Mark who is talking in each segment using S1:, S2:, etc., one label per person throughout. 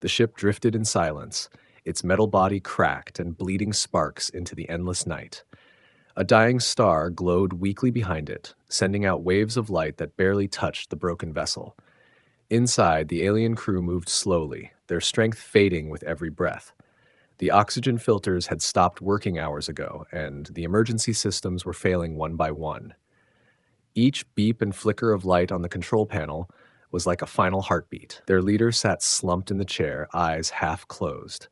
S1: The ship drifted in silence, its metal body cracked and bleeding sparks into the endless night. A dying star glowed weakly behind it, sending out waves of light that barely touched the broken vessel. Inside, the alien crew moved slowly, their strength fading with every breath. The oxygen filters had stopped working hours ago, and the emergency systems were failing one by one. Each beep and flicker of light on the control panel was like a final heartbeat. Their leader sat slumped in the chair, eyes half closed.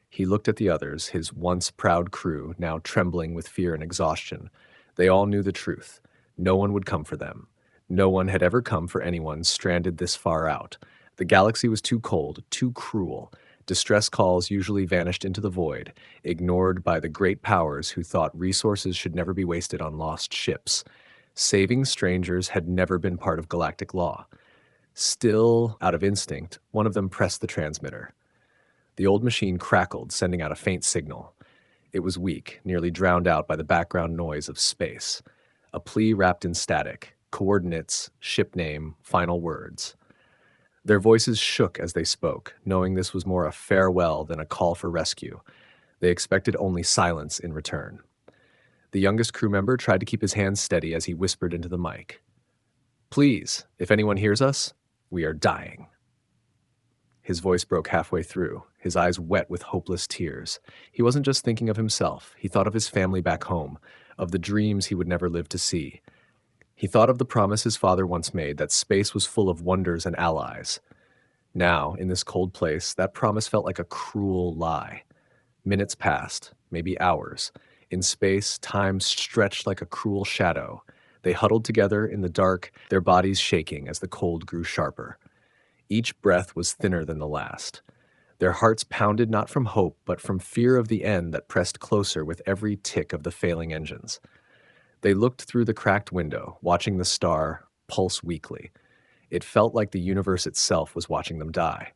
S1: He looked at the others, his once proud crew, now trembling with fear and exhaustion. They all knew the truth. No one would come for them. No one had ever come for anyone stranded this far out. The galaxy was too cold, too cruel. Distress calls usually vanished into the void, ignored by the great powers who thought resources should never be wasted on lost ships. Saving strangers had never been part of galactic law. Still, out of instinct, one of them pressed the transmitter. The old machine crackled, sending out a faint signal. It was weak, nearly drowned out by the background noise of space. A plea wrapped in static, coordinates, ship name, final words. Their voices shook as they spoke, knowing this was more a farewell than a call for rescue. They expected only silence in return. The youngest crew member tried to keep his hands steady as he whispered into the mic. "Please, if anyone hears us, we are dying." His voice broke halfway through, his eyes wet with hopeless tears. He wasn't just thinking of himself. He thought of his family back home, of the dreams he would never live to see. He thought of the promise his father once made that space was full of wonders and allies. Now, in this cold place, that promise felt like a cruel lie. Minutes passed, maybe hours. In space, time stretched like a cruel shadow. They huddled together in the dark, their bodies shaking as the cold grew sharper. Each breath was thinner than the last. Their hearts pounded not from hope, but from fear of the end that pressed closer with every tick of the failing engines. They looked through the cracked window, watching the star pulse weakly. It felt like the universe itself was watching them die.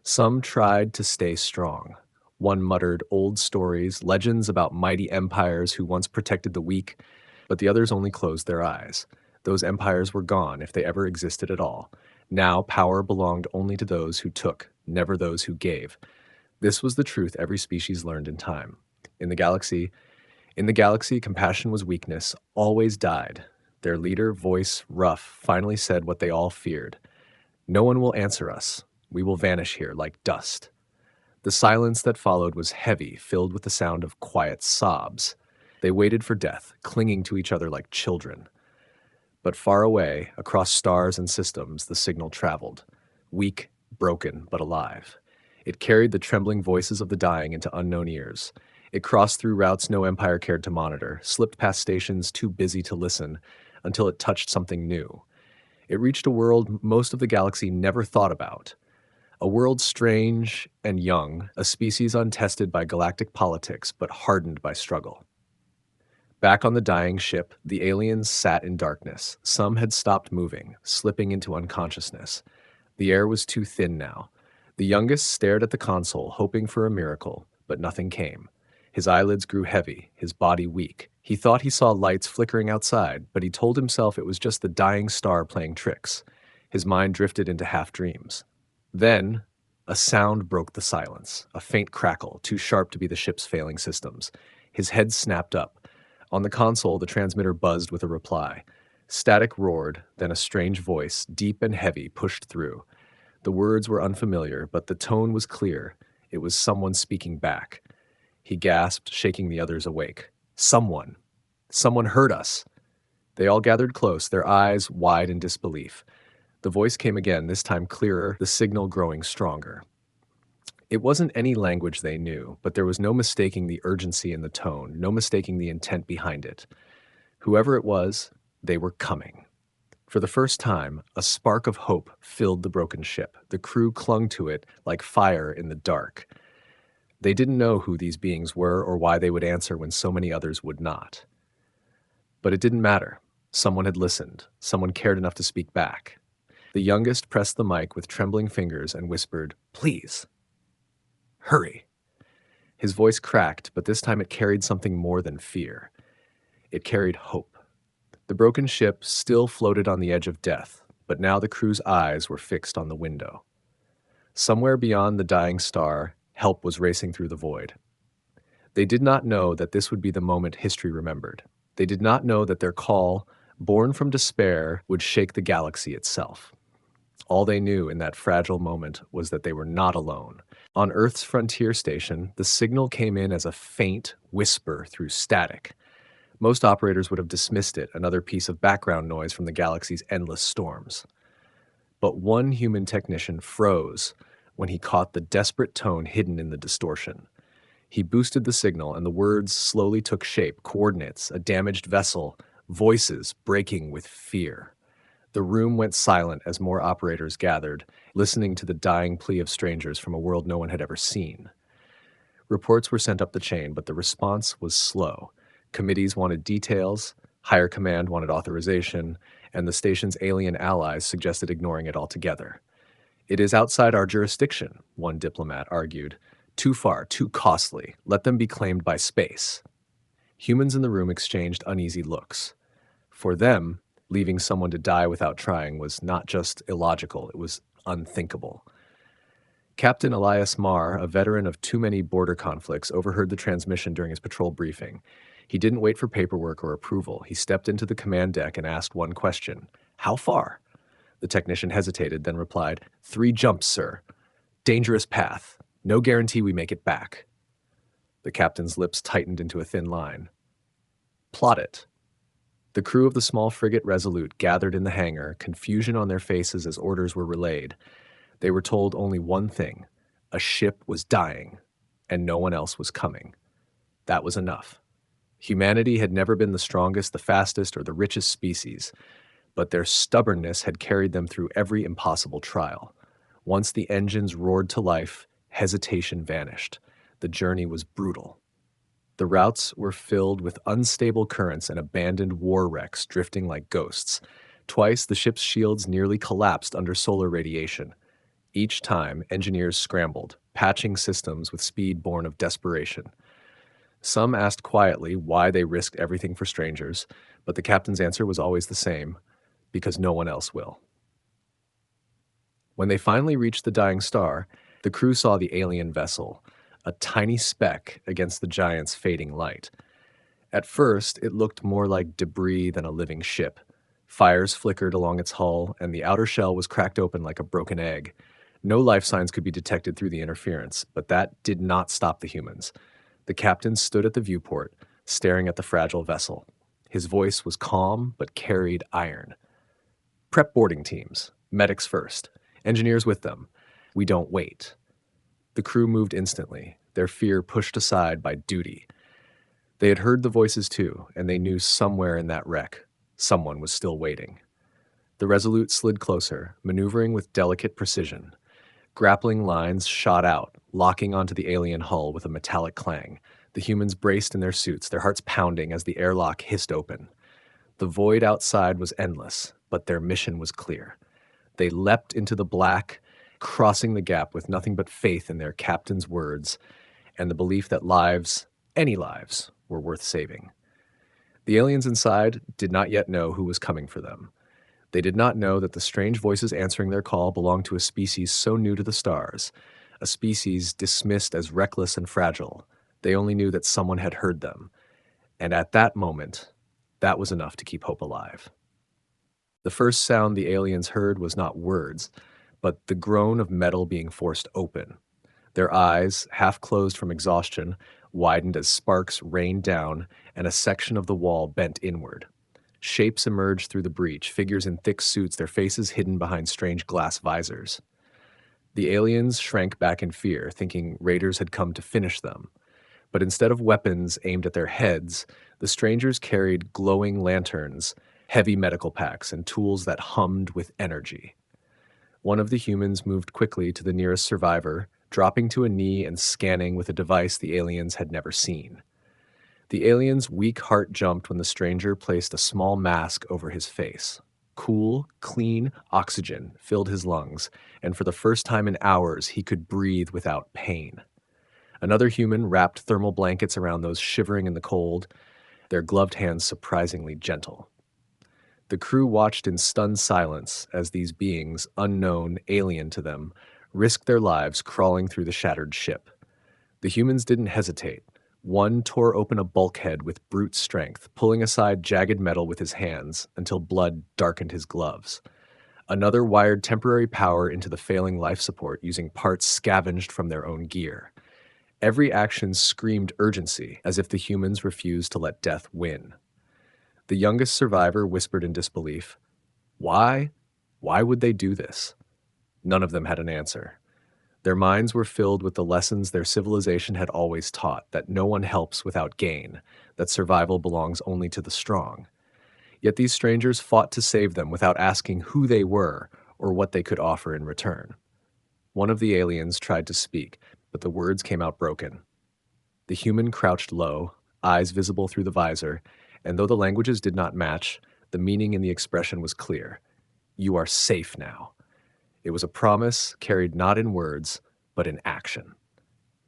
S1: Some tried to stay strong. One muttered old stories, legends about mighty empires who once protected the weak, but the others only closed their eyes. Those empires were gone if they ever existed at all. Now power belonged only to those who took, never those who gave. This was the truth every species learned in time. In the galaxy, compassion was weakness, always died. Their leader, voice rough, finally said what they all feared. "No one will answer us. We will vanish here like dust." The silence that followed was heavy, filled with the sound of quiet sobs. They waited for death, clinging to each other like children. But far away, across stars and systems, the signal traveled. Weak, broken, but alive. It carried the trembling voices of the dying into unknown ears. It crossed through routes no empire cared to monitor, slipped past stations too busy to listen, until it touched something new. It reached a world most of the galaxy never thought about. A world strange and young, a species untested by galactic politics but hardened by struggle. Back on the dying ship, the aliens sat in darkness. Some had stopped moving, slipping into unconsciousness. The air was too thin now. The youngest stared at the console, hoping for a miracle, but nothing came. His eyelids grew heavy, his body weak. He thought he saw lights flickering outside, but he told himself it was just the dying star playing tricks. His mind drifted into half-dreams. Then, a sound broke the silence, a faint crackle, too sharp to be the ship's failing systems. His head snapped up. On the console, the transmitter buzzed with a reply. Static roared, then a strange voice, deep and heavy, pushed through. The words were unfamiliar, but the tone was clear. It was someone speaking back. He gasped, shaking the others awake. Someone! Someone heard us! They all gathered close, their eyes wide in disbelief. The voice came again, this time clearer, the signal growing stronger. It wasn't any language they knew, but there was no mistaking the urgency in the tone, no mistaking the intent behind it. Whoever it was, they were coming. For the first time, a spark of hope filled the broken ship. The crew clung to it like fire in the dark. They didn't know who these beings were or why they would answer when so many others would not. But it didn't matter. Someone had listened. Someone cared enough to speak back. The youngest pressed the mic with trembling fingers and whispered, "Please, hurry." His voice cracked, but this time it carried something more than fear. It carried hope. The broken ship still floated on the edge of death, but now the crew's eyes were fixed on the window. Somewhere beyond the dying star, help was racing through the void. They did not know that this would be the moment history remembered. They did not know that their call, born from despair, would shake the galaxy itself. All they knew in that fragile moment was that they were not alone. On Earth's frontier station, the signal came in as a faint whisper through static. Most operators would have dismissed it, another piece of background noise from the galaxy's endless storms. But one human technician froze when he caught the desperate tone hidden in the distortion. He boosted the signal, and the words slowly took shape: coordinates, a damaged vessel, voices breaking with fear. The room went silent as more operators gathered, listening to the dying plea of strangers from a world no one had ever seen. Reports were sent up the chain, but the response was slow. Committees wanted details, higher command wanted authorization, and the station's alien allies suggested ignoring it altogether. "It is outside our jurisdiction," one diplomat argued. "Too far, too costly. Let them be claimed by space." Humans in the room exchanged uneasy looks. For them, leaving someone to die without trying was not just illogical, it was unthinkable. Captain Elias Marr, a veteran of too many border conflicts, overheard the transmission during his patrol briefing. He didn't wait for paperwork or approval. He stepped into the command deck and asked one question: "How far?" The technician hesitated, then replied, "3 jumps, sir. Dangerous path. No guarantee we make it back." The captain's lips tightened into a thin line. "Plot it." The crew of the small frigate Resolute gathered in the hangar, confusion on their faces as orders were relayed. They were told only one thing: a ship was dying, and no one else was coming. That was enough. Humanity had never been the strongest, the fastest, or the richest species, but their stubbornness had carried them through every impossible trial. Once the engines roared to life, hesitation vanished. The journey was brutal. The routes were filled with unstable currents and abandoned war wrecks drifting like ghosts. Twice, the ship's shields nearly collapsed under solar radiation. Each time, engineers scrambled, patching systems with speed born of desperation. Some asked quietly why they risked everything for strangers, but the captain's answer was always the same: because no one else will. When they finally reached the dying star, the crew saw the alien vessel, a tiny speck against the giant's fading light. At first, it looked more like debris than a living ship. Fires flickered along its hull, and the outer shell was cracked open like a broken egg. No life signs could be detected through the interference, but that did not stop the humans. The captain stood at the viewport, staring at the fragile vessel. His voice was calm, but carried iron. "Prep boarding teams. Medics first. Engineers with them. We don't wait." The crew moved instantly, their fear pushed aside by duty. They had heard the voices too, and they knew somewhere in that wreck, someone was still waiting. The Resolute slid closer, maneuvering with delicate precision. Grappling lines shot out, locking onto the alien hull with a metallic clang. The humans braced in their suits, their hearts pounding as the airlock hissed open. The void outside was endless, but their mission was clear. They leapt into the black, crossing the gap with nothing but faith in their captain's words and the belief that lives, any lives, were worth saving. The aliens inside did not yet know who was coming for them. They did not know that the strange voices answering their call belonged to a species so new to the stars, a species dismissed as reckless and fragile. They only knew that someone had heard them, and at that moment, that was enough to keep hope alive. The first sound the aliens heard was not words, but the groan of metal being forced open. Their eyes, half closed from exhaustion, widened as sparks rained down, and a section of the wall bent inward. Shapes emerged through the breach, figures in thick suits, their faces hidden behind strange glass visors. The aliens shrank back in fear, thinking raiders had come to finish them. But instead of weapons aimed at their heads, the strangers carried glowing lanterns, heavy medical packs, and tools that hummed with energy. One of the humans moved quickly to the nearest survivor, dropping to a knee and scanning with a device the aliens had never seen. The alien's weak heart jumped when the stranger placed a small mask over his face. Cool, clean oxygen filled his lungs, and for the first time in hours, he could breathe without pain. Another human wrapped thermal blankets around those shivering in the cold, their gloved hands surprisingly gentle. The crew watched in stunned silence as these beings, unknown, alien to them, risked their lives crawling through the shattered ship. The humans didn't hesitate. One tore open a bulkhead with brute strength, pulling aside jagged metal with his hands until blood darkened his gloves. Another wired temporary power into the failing life support using parts scavenged from their own gear. Every action screamed urgency, as if the humans refused to let death win. The youngest survivor whispered in disbelief, "Why? Why would they do this?" None of them had an answer. Their minds were filled with the lessons their civilization had always taught, that no one helps without gain, that survival belongs only to the strong. Yet these strangers fought to save them without asking who they were or what they could offer in return. One of the aliens tried to speak, but the words came out broken. The human crouched low, eyes visible through the visor, and though the languages did not match, the meaning in the expression was clear. "You are safe now." It was a promise carried not in words, but in action.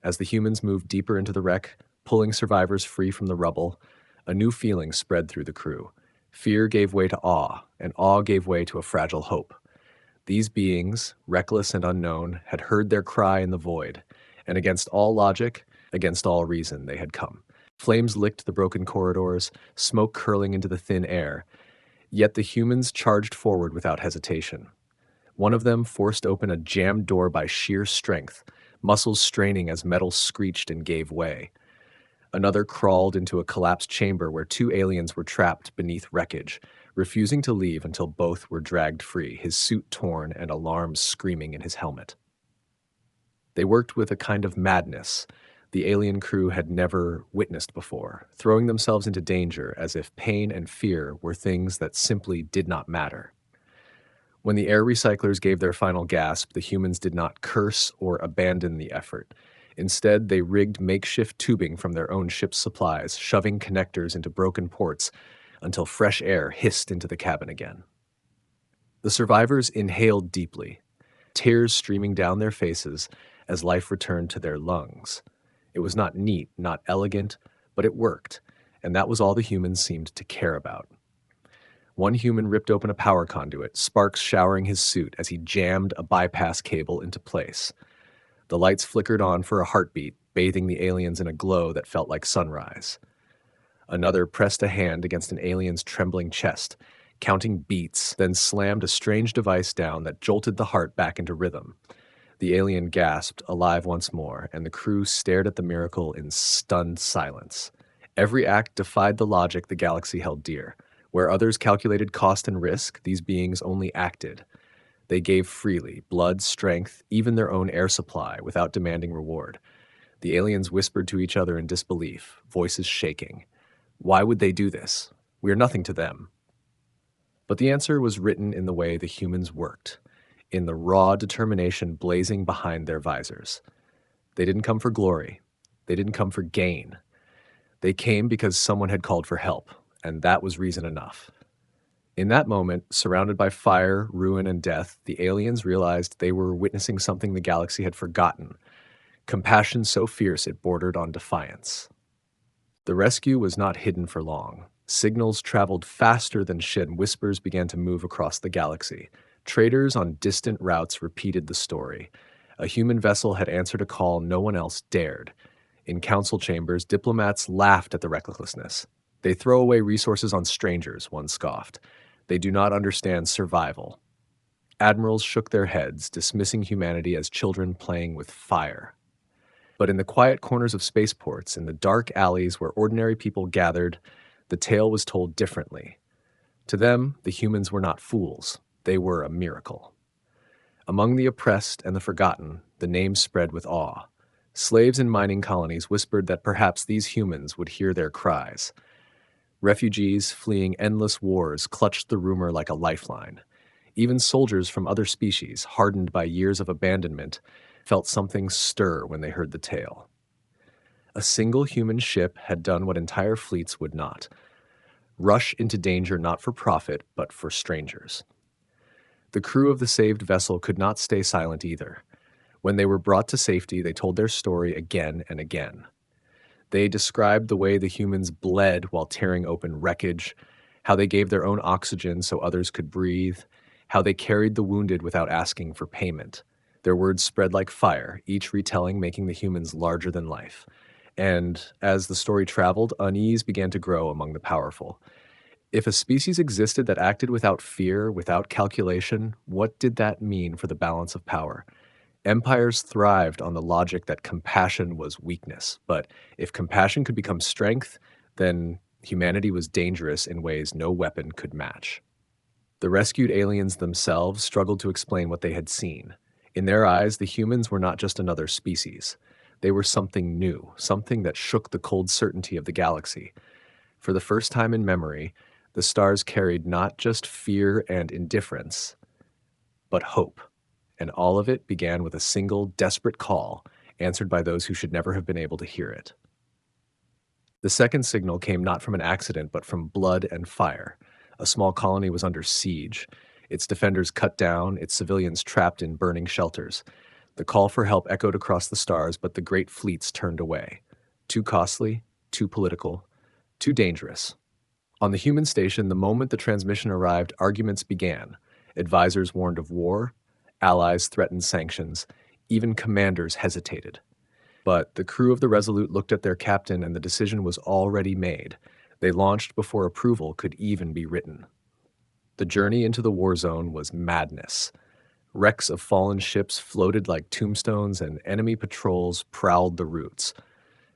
S1: As the humans moved deeper into the wreck, pulling survivors free from the rubble, a new feeling spread through the crew. Fear gave way to awe, and awe gave way to a fragile hope. These beings, reckless and unknown, had heard their cry in the void, and against all logic, against all reason, they had come. Flames licked the broken corridors, smoke curling into the thin air, yet the humans charged forward without hesitation. One of them forced open a jammed door by sheer strength, muscles straining as metal screeched and gave way. Another crawled into a collapsed chamber where two aliens were trapped beneath wreckage, refusing to leave until both were dragged free, his suit torn and alarms screaming in his helmet. They worked with a kind of madness the alien crew had never witnessed before, throwing themselves into danger as if pain and fear were things that simply did not matter. When the air recyclers gave their final gasp, the humans did not curse or abandon the effort. Instead, they rigged makeshift tubing from their own ship's supplies, shoving connectors into broken ports until fresh air hissed into the cabin again. The survivors inhaled deeply, tears streaming down their faces as life returned to their lungs. It was not neat, not elegant, but it worked, and that was all the humans seemed to care about. One human ripped open a power conduit, sparks showering his suit as he jammed a bypass cable into place. The lights flickered on for a heartbeat, bathing the aliens in a glow that felt like sunrise. Another pressed a hand against an alien's trembling chest, counting beats, then slammed a strange device down that jolted the heart back into rhythm. The alien gasped, alive once more, and the crew stared at the miracle in stunned silence. Every act defied the logic the galaxy held dear. Where others calculated cost and risk, these beings only acted. They gave freely, blood, strength, even their own air supply, without demanding reward. The aliens whispered to each other in disbelief, voices shaking. Why would they do this? We are nothing to them. But the answer was written in the way the humans worked, in the raw determination blazing behind their visors. They didn't come for glory. They didn't come for gain. They came because someone had called for help, and that was reason enough. In that moment, surrounded by fire, ruin, and death, the aliens realized they were witnessing something the galaxy had forgotten, compassion so fierce it bordered on defiance. The rescue was not hidden for long. Signals traveled faster than shit, and whispers began to move across the galaxy. Traders on distant routes repeated the story. A human vessel had answered a call no one else dared. In council chambers, diplomats laughed at the recklessness. They throw away resources on strangers, one scoffed. They do not understand survival. Admirals shook their heads, dismissing humanity as children playing with fire. But in the quiet corners of spaceports, in the dark alleys where ordinary people gathered, the tale was told differently. To them, the humans were not fools. They were a miracle. Among the oppressed and the forgotten, the name spread with awe. Slaves in mining colonies whispered that perhaps these humans would hear their cries. Refugees fleeing endless wars clutched the rumor like a lifeline. Even soldiers from other species, hardened by years of abandonment, felt something stir when they heard the tale. A single human ship had done what entire fleets would not: rush into danger not for profit, but for strangers. The crew of the saved vessel could not stay silent either. When they were brought to safety, they told their story again and again. They described the way the humans bled while tearing open wreckage, how they gave their own oxygen so others could breathe, how they carried the wounded without asking for payment. Their words spread like fire, each retelling making the humans larger than life. And as the story traveled, unease began to grow among the powerful. If a species existed that acted without fear, without calculation, what did that mean for the balance of power? Empires thrived on the logic that compassion was weakness. But if compassion could become strength, then humanity was dangerous in ways no weapon could match. The rescued aliens themselves struggled to explain what they had seen. In their eyes, the humans were not just another species. They were something new, something that shook the cold certainty of the galaxy. For the first time in memory, the stars carried not just fear and indifference, but hope. And all of it began with a single, desperate call, answered by those who should never have been able to hear it. The second signal came not from an accident, but from blood and fire. A small colony was under siege, its defenders cut down, its civilians trapped in burning shelters. The call for help echoed across the stars, but the great fleets turned away. Too costly, too political, too dangerous. On the human station, the moment the transmission arrived, arguments began. Advisors warned of war, allies threatened sanctions, even commanders hesitated. But the crew of the Resolute looked at their captain and the decision was already made. They launched before approval could even be written. The journey into the war zone was madness. Wrecks of fallen ships floated like tombstones and enemy patrols prowled the routes.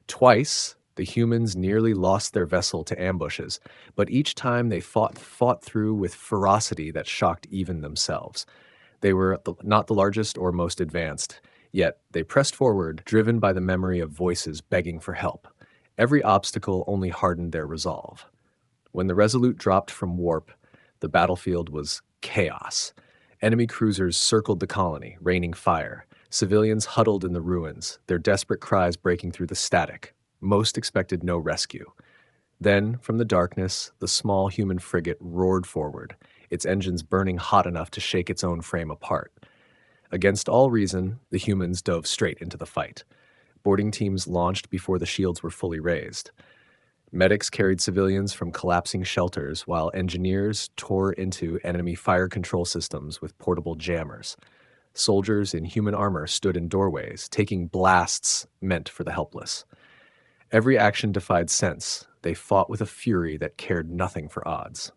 S1: Twice, the humans nearly lost their vessel to ambushes, but each time they fought through with ferocity that shocked even themselves. They were not the largest or most advanced, yet they pressed forward, driven by the memory of voices begging for help. Every obstacle only hardened their resolve. When the Resolute dropped from warp, the battlefield was chaos. Enemy cruisers circled the colony, raining fire. Civilians huddled in the ruins, their desperate cries breaking through the static. Most expected no rescue. Then, from the darkness, the small human frigate roared forward, its engines burning hot enough to shake its own frame apart. Against all reason, the humans dove straight into the fight. Boarding teams launched before the shields were fully raised. Medics carried civilians from collapsing shelters, while engineers tore into enemy fire control systems with portable jammers. Soldiers in human armor stood in doorways, taking blasts meant for the helpless. Every action defied sense. They fought with a fury that cared nothing for odds.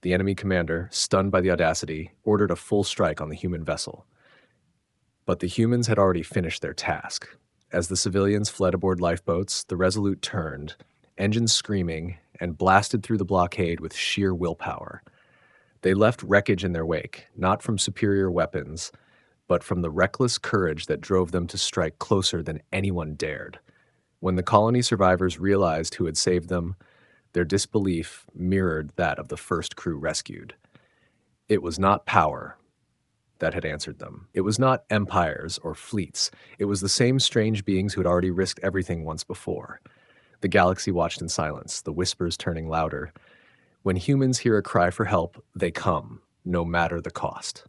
S1: The enemy commander, stunned by the audacity, ordered a full strike on the human vessel. But the humans had already finished their task. As the civilians fled aboard lifeboats, the Resolute turned, engines screaming, and blasted through the blockade with sheer willpower. They left wreckage in their wake, not from superior weapons, but from the reckless courage that drove them to strike closer than anyone dared. When the colony survivors realized who had saved them, their disbelief mirrored that of the first crew rescued. It was not power that had answered them. It was not empires or fleets. It was the same strange beings who had already risked everything once before. The galaxy watched in silence, the whispers turning louder. When humans hear a cry for help, they come, no matter the cost.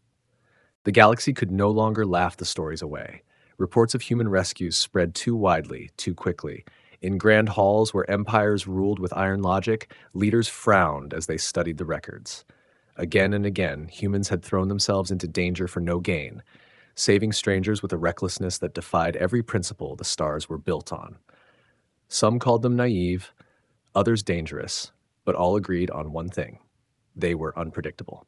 S1: The galaxy could no longer laugh the stories away. Reports of human rescues spread too widely, too quickly. In grand halls where empires ruled with iron logic, leaders frowned as they studied the records. Again and again, humans had thrown themselves into danger for no gain, saving strangers with a recklessness that defied every principle the stars were built on. Some called them naive, others dangerous, but all agreed on one thing: they were unpredictable.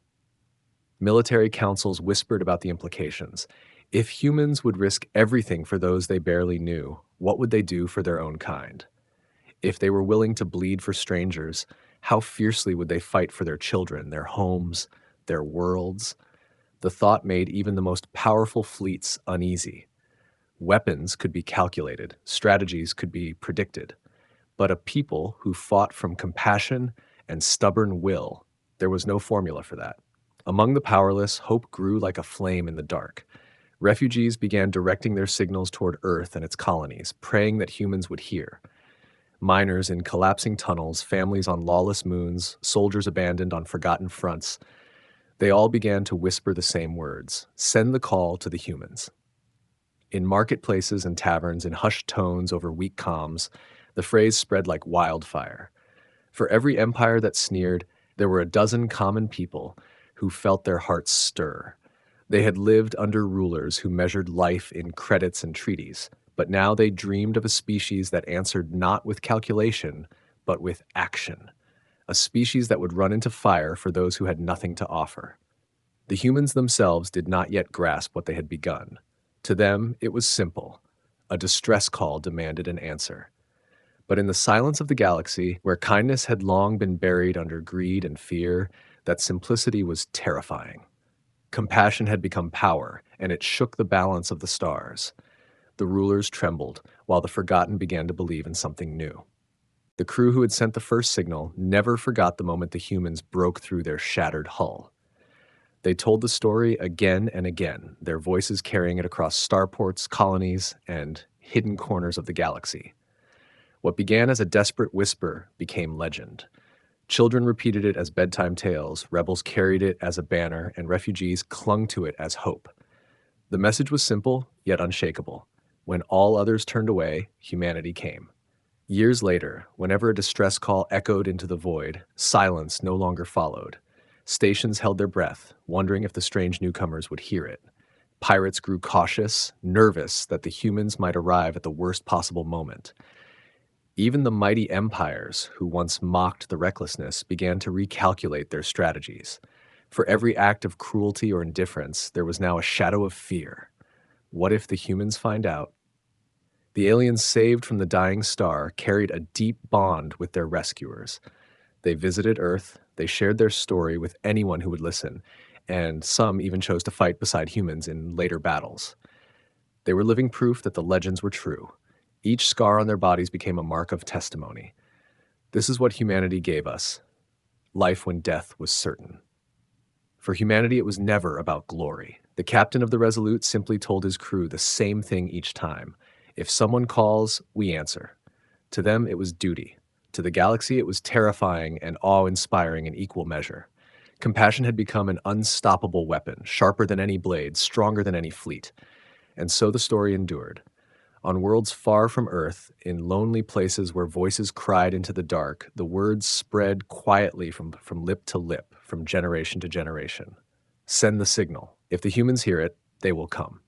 S1: Military councils whispered about the implications. If humans would risk everything for those they barely knew, what would they do for their own kind? If they were willing to bleed for strangers, how fiercely would they fight for their children, their homes, their worlds? The thought made even the most powerful fleets uneasy. Weapons could be calculated, strategies could be predicted, but a people who fought from compassion and stubborn will, there was no formula for that. Among the powerless, hope grew like a flame in the dark. Refugees began directing their signals toward Earth and its colonies, praying that humans would hear. Miners in collapsing tunnels, families on lawless moons, soldiers abandoned on forgotten fronts, they all began to whisper the same words: send the call to the humans. In marketplaces and taverns, in hushed tones over weak comms, the phrase spread like wildfire. For every empire that sneered, there were a dozen common people who felt their hearts stir. They had lived under rulers who measured life in credits and treaties, but now they dreamed of a species that answered not with calculation, but with action. A species that would run into fire for those who had nothing to offer. The humans themselves did not yet grasp what they had begun. To them, it was simple. A distress call demanded an answer. But in the silence of the galaxy, where kindness had long been buried under greed and fear, that simplicity was terrifying. Compassion had become power, and it shook the balance of the stars. The rulers trembled, while the forgotten began to believe in something new. The crew who had sent the first signal never forgot the moment the humans broke through their shattered hull. They told the story again and again, their voices carrying it across starports, colonies, and hidden corners of the galaxy. What began as a desperate whisper became legend. Children repeated it as bedtime tales, rebels carried it as a banner, and refugees clung to it as hope. The message was simple, yet unshakable. When all others turned away, humanity came. Years later, whenever a distress call echoed into the void, silence no longer followed. Stations held their breath, wondering if the strange newcomers would hear it. Pirates grew cautious, nervous that the humans might arrive at the worst possible moment. Even the mighty empires, who once mocked the recklessness, began to recalculate their strategies. For every act of cruelty or indifference, there was now a shadow of fear. What if the humans find out? The aliens saved from the dying star carried a deep bond with their rescuers. They visited Earth, they shared their story with anyone who would listen, and some even chose to fight beside humans in later battles. They were living proof that the legends were true. Each scar on their bodies became a mark of testimony. This is what humanity gave us, life when death was certain. For humanity, it was never about glory. The captain of the Resolute simply told his crew the same thing each time. If someone calls, we answer. To them, it was duty. To the galaxy, it was terrifying and awe-inspiring in equal measure. Compassion had become an unstoppable weapon, sharper than any blade, stronger than any fleet. And so the story endured. On worlds far from Earth, in lonely places where voices cried into the dark, the words spread quietly from lip to lip, from generation to generation. Send the signal. If the humans hear it, they will come.